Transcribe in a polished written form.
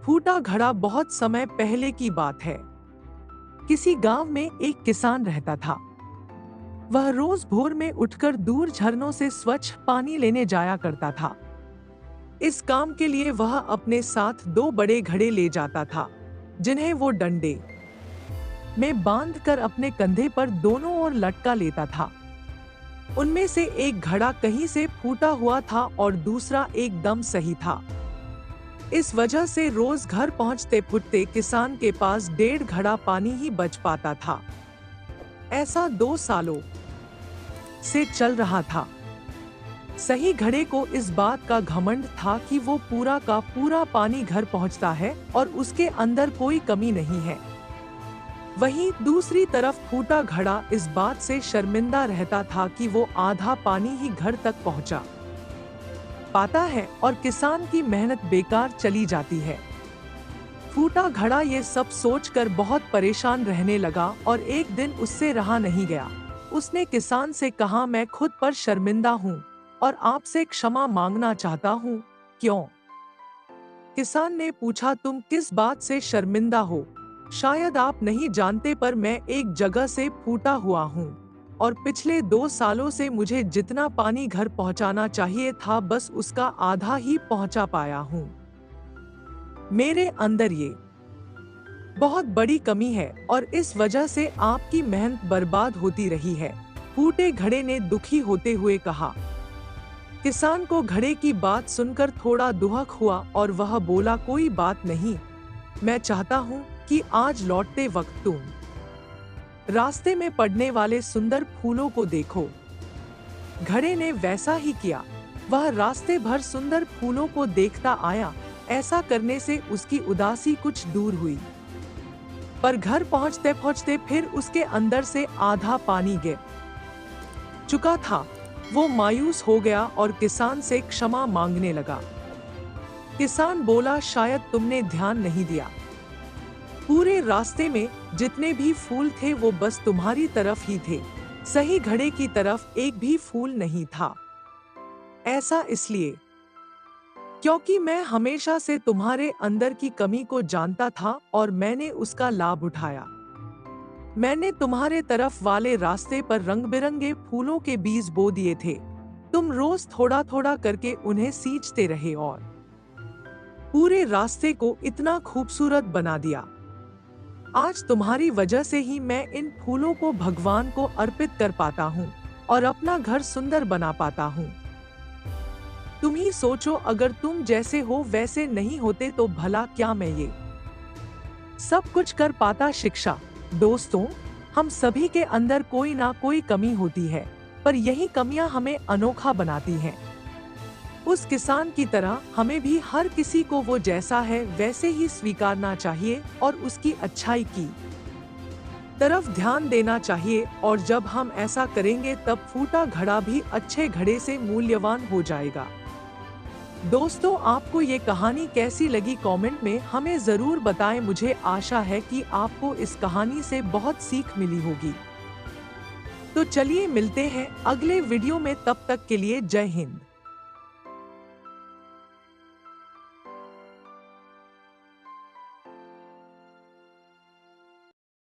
फूटा घड़ा बहुत समय पहले की बात है। किसी गांव में एक किसान रहता था। वह रोज भोर में उठकर दूर झरनों से स्वच्छ पानी लेने जाया करता था। इस काम के लिए वह अपने साथ दो बड़े घड़े ले जाता था, जिन्हें वो डंडे में बांधकर अपने कंधे पर दोनों ओर लटका लेता था। उनमें से एक घड़ा कहीं से फूटा हुआ था और दूसरा एकदम सही था। इस वजह से रोज घर पहुंचते फुटते किसान के पास 1.5 घड़ा पानी ही बच पाता था। ऐसा 2 सालों से चल रहा था। सही घड़े को इस बात का घमंड था कि वो पूरा का पूरा पानी घर पहुंचता है और उसके अंदर कोई कमी नहीं है। वहीं दूसरी तरफ फूटा घड़ा इस बात से शर्मिंदा रहता था कि वो आधा पानी ही घर तक पहुंचा पाता है और किसान की मेहनत बेकार चली जाती है। फूटा घड़ा ये सब सोचकर बहुत परेशान रहने लगा और एक दिन उससे रहा नहीं गया। उसने किसान से कहा, मैं खुद पर शर्मिंदा हूँ और आपसे क्षमा मांगना चाहता हूँ। क्यों? किसान ने पूछा, तुम किस बात से शर्मिंदा हो? शायद आप नहीं जानते, पर मैं एक जगह से फूटा हुआ हूँ और पिछले 2 सालों से मुझे जितना पानी घर पहुंचाना चाहिए था, बस उसका आधा ही पहुंचा पाया हूं। मेरे अंदर ये बहुत बड़ी कमी है और इस वजह से आपकी मेहनत बर्बाद होती रही है। फूटे घड़े ने दुखी होते हुए कहा। किसान को घड़े की बात सुनकर थोड़ा दुहक हुआ और वह बोला, कोई बात नहीं, मैं चाहता हूं कि आज लौटते वक्त तुम रास्ते में पड़ने वाले सुंदर फूलों को देखो। घड़े ने वैसा ही किया। वह रास्ते भर सुंदर फूलों को देखता आया। ऐसा करने से उसकी उदासी कुछ दूर हुई, पर घर पहुंचते पहुंचते फिर उसके अंदर से आधा पानी गिर चुका था। वो मायूस हो गया और किसान से क्षमा मांगने लगा। किसान बोला, शायद तुमने ध्यान नहीं दिया। पूरे रास्ते में जितने भी फूल थे वो बस तुम्हारी तरफ ही थे, सही घड़े की तरफ एक भी फूल नहीं था। ऐसा इसलिए क्योंकि मैं हमेशा से तुम्हारे अंदर की कमी को जानता था और मैंने उसका लाभ उठाया। मैंने तुम्हारे तरफ वाले रास्ते पर रंग बिरंगे फूलों के बीज बो दिए थे। तुम रोज थोड़ा थोड़ा करके उन्हें सींचते रहे और पूरे रास्ते को इतना खूबसूरत बना दिया। आज तुम्हारी वजह से ही मैं इन फूलों को भगवान को अर्पित कर पाता हूँ और अपना घर सुंदर बना पाता हूँ। तुम ही सोचो, अगर तुम जैसे हो वैसे नहीं होते तो भला क्या मैं ये सब कुछ कर पाता। शिक्षा। दोस्तों, हम सभी के अंदर कोई ना कोई कमी होती है, पर यही कमियां हमें अनोखा बनाती हैं। उस किसान की तरह हमें भी हर किसी को वो जैसा है वैसे ही स्वीकारना चाहिए और उसकी अच्छाई की तरफ ध्यान देना चाहिए। और जब हम ऐसा करेंगे तब फूटा घड़ा भी अच्छे घड़े से मूल्यवान हो जाएगा। दोस्तों, आपको ये कहानी कैसी लगी कमेंट में हमें जरूर बताएं। मुझे आशा है कि आपको इस कहानी से बहुत सीख मिली होगी। तो चलिए मिलते हैं अगले वीडियो में, तब तक के लिए जय हिंद।